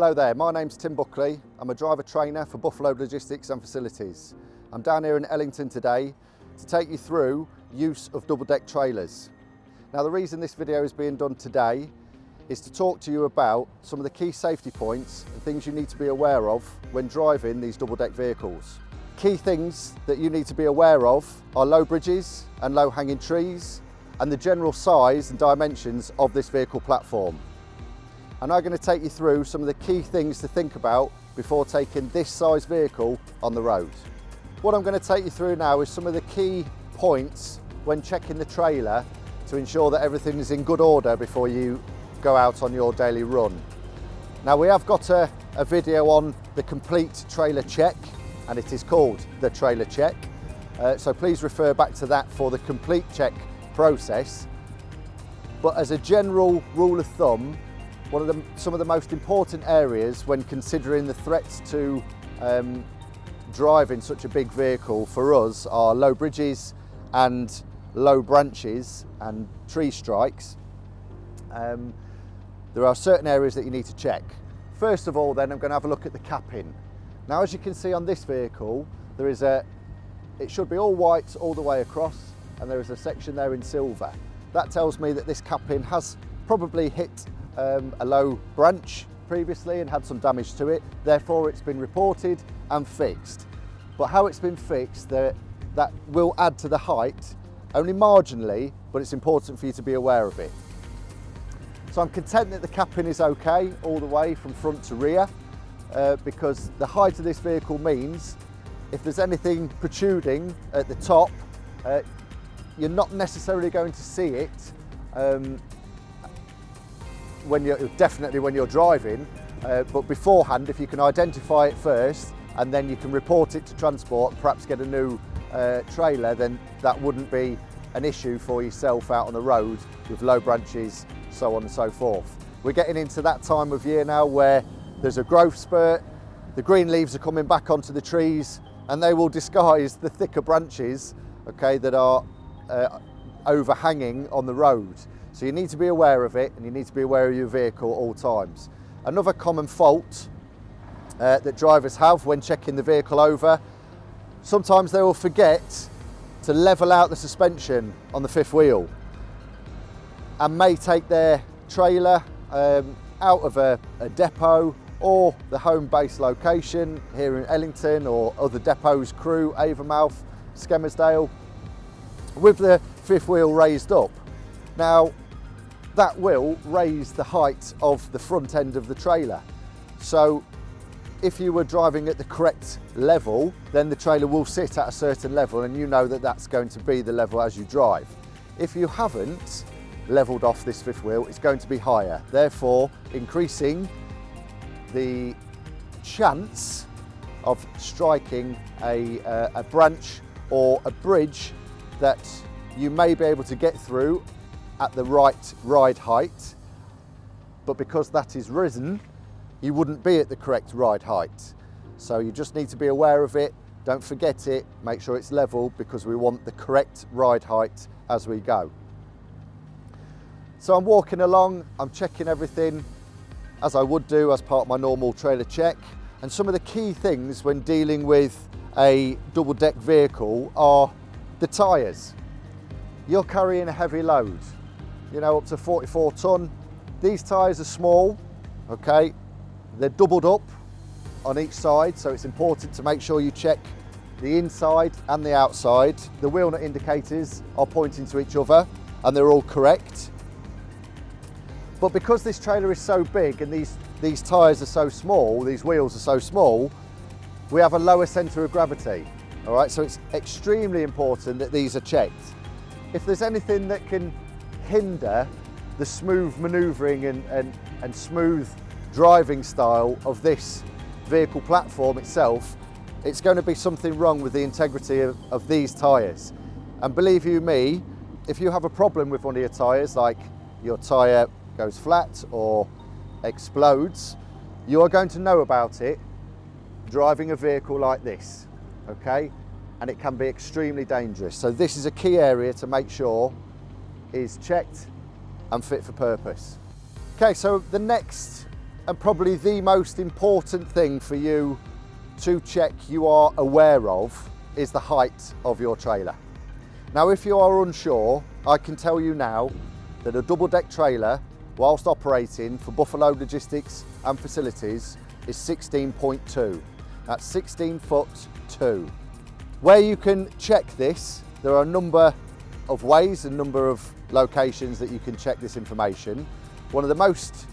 Hello there, my name's Tim Buckley. I'm a driver trainer for Buffalo Logistics and Facilities. I'm down here in Ellington today to take you through use of double deck trailers. Now the reason this video is being done today is to talk to you about some of the key safety points and things you need to be aware of when driving these double deck vehicles. Key things that you need to be aware of are low bridges and low hanging trees and the general size and dimensions of this vehicle platform. And I'm going to take you through some of the key things to think about before taking this size vehicle on the road. What I'm going to take you through now is some of the key points when checking the trailer to ensure that everything is in good order before you go out on your daily run. Now we have got a video on the complete trailer check, and it is called the trailer check. So please refer back to that for the complete check process. But as a general rule of thumb, some of the most important areas when considering the threats to driving such a big vehicle for us are low bridges and low branches and tree strikes. There are certain areas that you need to check. First of all then, I'm going to have a look at the capping. Now as you can see on this vehicle, it should be all white all the way across, and there is a section there in silver. That tells me that this capping has probably hit a low branch previously and had some damage to it, therefore it's been reported and fixed. But how it's been fixed, that will add to the height only marginally, but it's important for you to be aware of it. So I'm content that the capping is okay all the way from front to rear, because the height of this vehicle means if there's anything protruding at the top, you're not necessarily going to see it definitely when you're driving, but beforehand, if you can identify it first and then you can report it to transport and perhaps get a new trailer, then that wouldn't be an issue for yourself out on the road with low branches, so on and so forth. We're getting into that time of year now where there's a growth spurt, the green leaves are coming back onto the trees and they will disguise the thicker branches, okay, that are overhanging on the road. So you need to be aware of it and you need to be aware of your vehicle at all times. Another common fault that drivers have when checking the vehicle over, sometimes they will forget to level out the suspension on the fifth wheel and may take their trailer out of a depot or the home base location here in Ellington or other depots, Crewe, Avonmouth, Skelmersdale, with the fifth wheel raised up. Now that will raise the height of the front end of the trailer. So if you were driving at the correct level, then the trailer will sit at a certain level and you know that that's going to be the level as you drive. If you haven't leveled off this fifth wheel, it's going to be higher, therefore increasing the chance of striking a branch or a bridge that you may be able to get through at the right ride height, but because that is risen, you wouldn't be at the correct ride height. So you just need to be aware of it, don't forget it, make sure it's level, because we want the correct ride height as we go. So I'm walking along, I'm checking everything as I would do as part of my normal trailer check, and some of the key things when dealing with a double deck vehicle are the tyres. You're carrying a heavy load, you know, up to 44 tonne. These tyres are small, okay? They're doubled up on each side, so it's important to make sure you check the inside and the outside. The wheel nut indicators are pointing to each other and they're all correct. But because this trailer is so big and these tyres are so small, these wheels are so small, we have a lower centre of gravity, all right? So it's extremely important that these are checked. If there's anything that can hinder the smooth manoeuvring and smooth driving style of this vehicle platform itself, it's going to be something wrong with the integrity of these tyres. And believe you me, if you have a problem with one of your tyres, like your tyre goes flat or explodes, you are going to know about it driving a vehicle like this, okay? And it can be extremely dangerous. So this is a key area to make sure is checked and fit for purpose. Okay, so the next and probably the most important thing for you to check you are aware of is the height of your trailer. Now, if you are unsure, I can tell you now that a double deck trailer, whilst operating for Buffalo Logistics and Facilities, is 16.2. That's 16 foot 2. Where you can check this, there are a number of ways, a number of locations that you can check this information. One of the most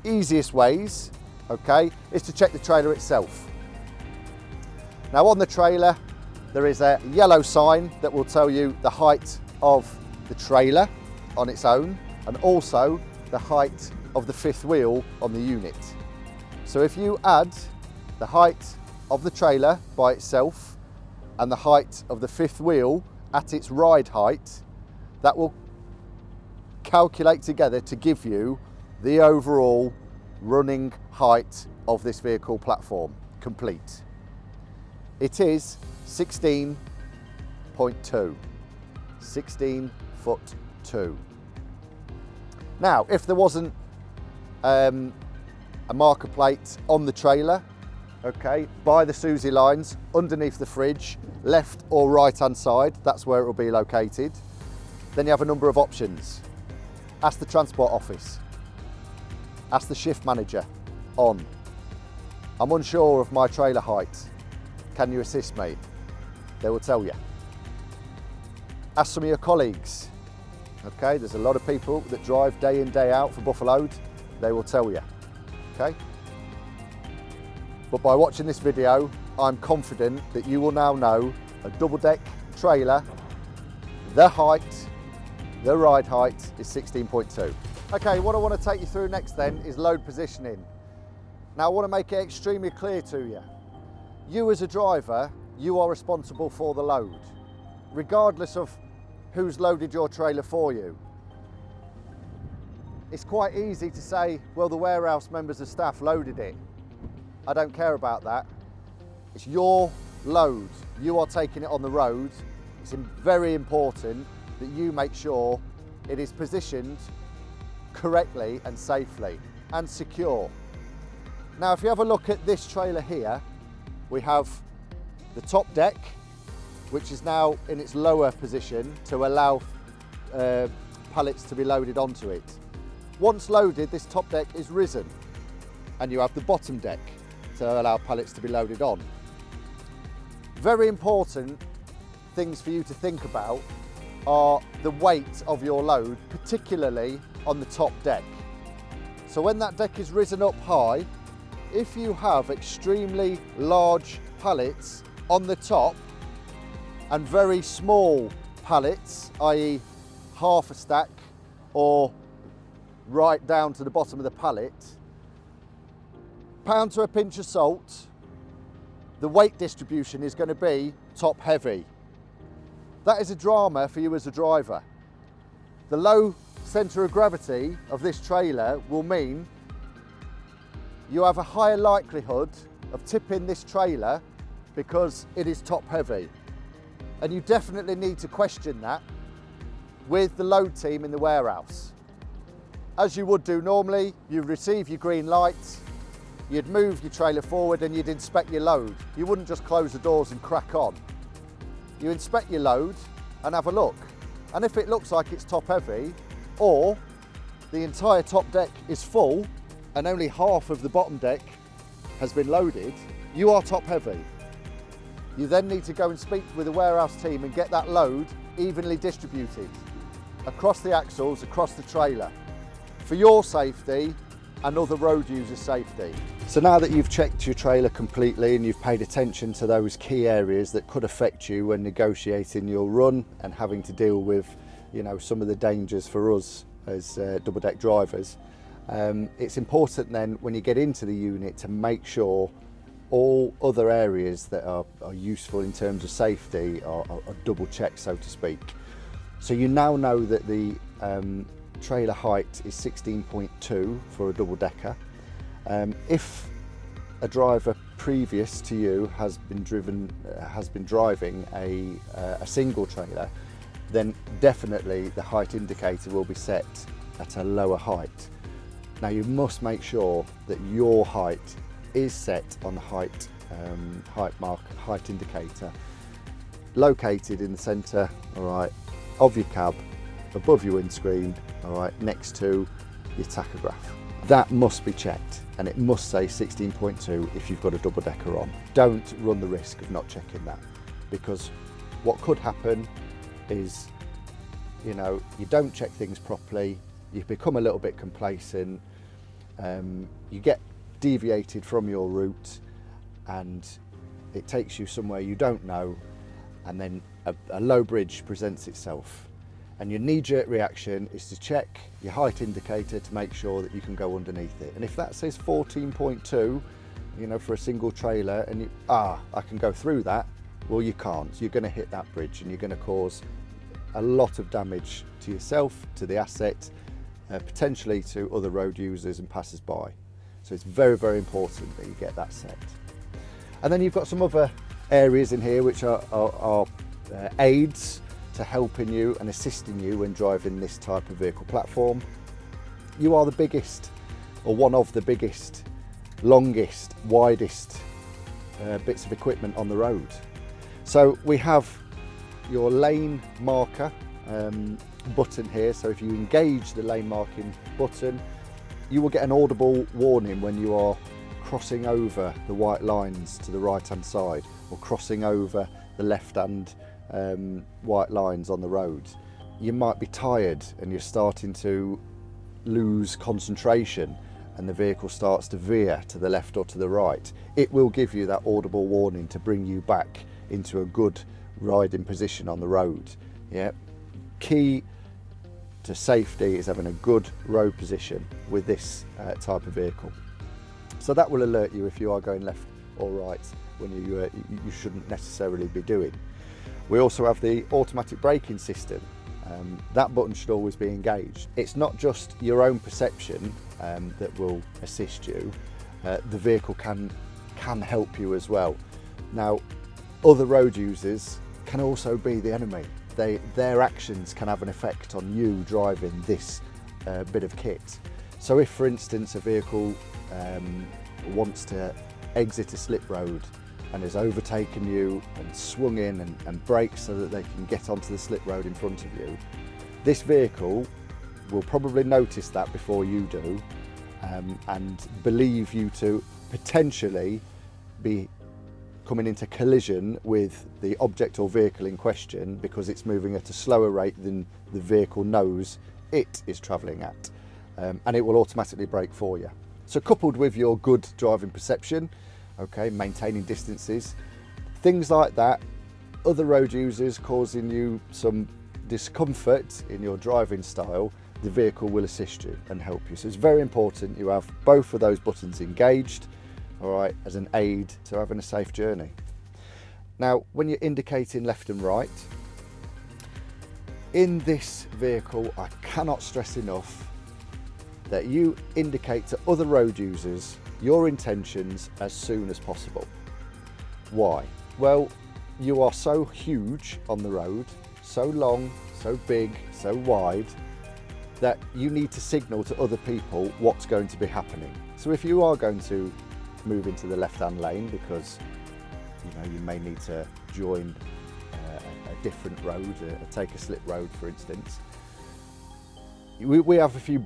easiest ways, okay, is to check the trailer itself. Now, on the trailer, there is a yellow sign that will tell you the height of the trailer on its own, and also the height of the fifth wheel on the unit. So if you add the height of the trailer by itself and the height of the fifth wheel at its ride height, that will calculate together to give you the overall running height of this vehicle platform, complete. It is 16.2, 16 foot 2. Now, if there wasn't a marker plate on the trailer, okay, by the SUSI lines, underneath the fridge, left or right hand side, that's where it will be located, then you have a number of options. Ask the transport office, ask the shift manager on, I'm unsure of my trailer height, can you assist me? They will tell you. Ask some of your colleagues. Okay, there's a lot of people that drive day in, day out for Buffalo. They will tell you, okay? But by watching this video, I'm confident that you will now know a double deck trailer, the height, the ride height is 16.2. Okay, what I want to take you through next then is load positioning. Now, I want to make it extremely clear to you. You as a driver, you are responsible for the load, regardless of who's loaded your trailer for you. It's quite easy to say, well, the warehouse members of staff loaded it. I don't care about that. It's your load. You are taking it on the road. It's very important that you make sure it is positioned correctly and safely and secure. Now, if you have a look at this trailer here, we have the top deck, which is now in its lower position to allow pallets to be loaded onto it. Once loaded, this top deck is risen, and you have the bottom deck to allow pallets to be loaded on. Very important things for you to think about are the weight of your load, particularly on the top deck. So when that deck is risen up high, if you have extremely large pallets on the top and very small pallets, i.e. half a stack or right down to the bottom of the pallet, pound to a pinch of salt, the weight distribution is going to be top heavy. That is a drama for you as a driver. The low centre of gravity of this trailer will mean you have a higher likelihood of tipping this trailer because it is top heavy. And you definitely need to question that with the load team in the warehouse. As you would do normally, you'd receive your green light, you'd move your trailer forward and you'd inspect your load. You wouldn't just close the doors and crack on. You inspect your load and have a look. And if it looks like it's top heavy, or the entire top deck is full and only half of the bottom deck has been loaded, you are top heavy. You then need to go and speak with the warehouse team and get that load evenly distributed across the axles, across the trailer, for your safety and other road users' safety. So now that you've checked your trailer completely and you've paid attention to those key areas that could affect you when negotiating your run and having to deal with, you know, some of the dangers for us as double deck drivers, it's important then when you get into the unit to make sure all other areas that are useful in terms of safety are double checked, so to speak. So you now know that the trailer height is 16.2 for a double decker. If a driver previous to you has been driving a single trailer, then definitely the height indicator will be set at a lower height. Now you must make sure that your height is set on the height indicator, located in the centre, all right, of your cab, above your windscreen, all right, next to your tachograph. That must be checked, and it must say 16.2 if you've got a double decker on. Don't run the risk of not checking that, because what could happen is, you know, you don't check things properly, you become a little bit complacent, you get deviated from your route, and it takes you somewhere you don't know, and then a low bridge presents itself. And your knee-jerk reaction is to check your height indicator to make sure that you can go underneath it. And if that says 14.2, you know, for a single trailer, and I can go through that, well, you can't. You're going to hit that bridge, and you're going to cause a lot of damage to yourself, to the asset, potentially to other road users and passers-by. So it's very, very important that you get that set. And then you've got some other areas in here which are aids to helping you and assisting you when driving this type of vehicle platform. You are the biggest, or one of the biggest, longest, widest bits of equipment on the road. So we have your lane marker button here. So if you engage the lane marking button, you will get an audible warning when you are crossing over the white lines to the right hand side, or crossing over the left hand white lines on the road. You might be tired and you're starting to lose concentration, and the vehicle starts to veer to the left or to the right. It will give you that audible warning to bring you back into a good riding position on the road. Yeah, key to safety is having a good road position with this type of vehicle. So that will alert you if you are going left or right when you shouldn't necessarily be doing. We also have the automatic braking system. That button should always be engaged. It's not just your own perception that will assist you. The vehicle can help you as well. Now, other road users can also be the enemy. Their actions can have an effect on you driving this bit of kit. So if, for instance, a vehicle wants to exit a slip road and has overtaken you and swung in and brakes so that they can get onto the slip road in front of you, this vehicle will probably notice that before you do, and believe you to potentially be coming into collision with the object or vehicle in question, because it's moving at a slower rate than the vehicle knows it is travelling at, and it will automatically brake for you. So coupled with your good driving perception, okay, maintaining distances, things like that, other road users causing you some discomfort in your driving style, the vehicle will assist you and help you. So it's very important you have both of those buttons engaged, all right, as an aid to having a safe journey. Now, when you're indicating left and right, in this vehicle, I cannot stress enough that you indicate to other road users your intentions as soon as possible. Why? Well, you are so huge on the road, so long, so big, so wide, that you need to signal to other people what's going to be happening. So if you are going to move into the left-hand lane because you may need to join a different road, take a slip road, for instance, we have a few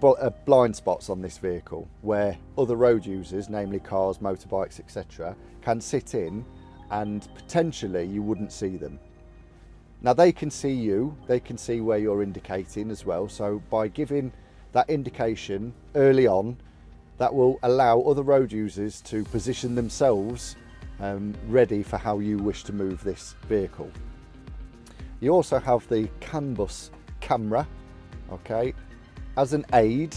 blind spots on this vehicle where other road users, namely cars, motorbikes, etc., can sit in and potentially you wouldn't see them. Now they can see you, they can see where you're indicating as well, so by giving that indication early on, that will allow other road users to position themselves ready for how you wish to move this vehicle. You also have the CAN bus camera, okay, as an aid.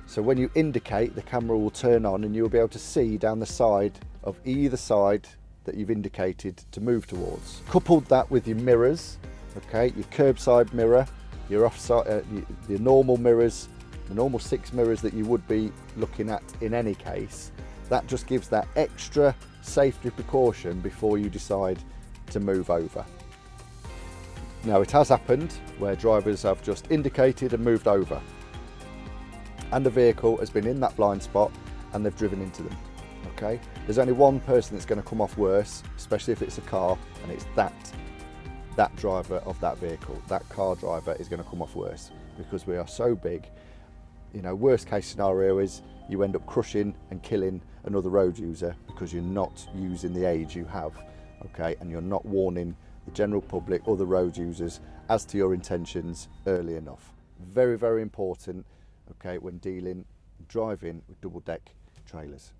So when you indicate, the camera will turn on and you'll be able to see down the side of either side that you've indicated to move towards. Coupled that with your mirrors, okay, your curbside mirror, your offside, your normal mirrors, the normal 6 mirrors that you would be looking at in any case, that just gives that extra safety precaution before you decide to move over. Now, it has happened where drivers have just indicated and moved over. and the vehicle has been in that blind spot and they've driven into them. Okay, there's only one person that's going to come off worse, especially if it's a car, and it's that driver of that vehicle. That car driver is going to come off worse because we are so big. You know, worst case scenario is you end up crushing and killing another road user because you're not using the age you have, okay, and you're not warning the general public or the road users as to your intentions early enough. Very, very important, okay, when driving with double deck trailers.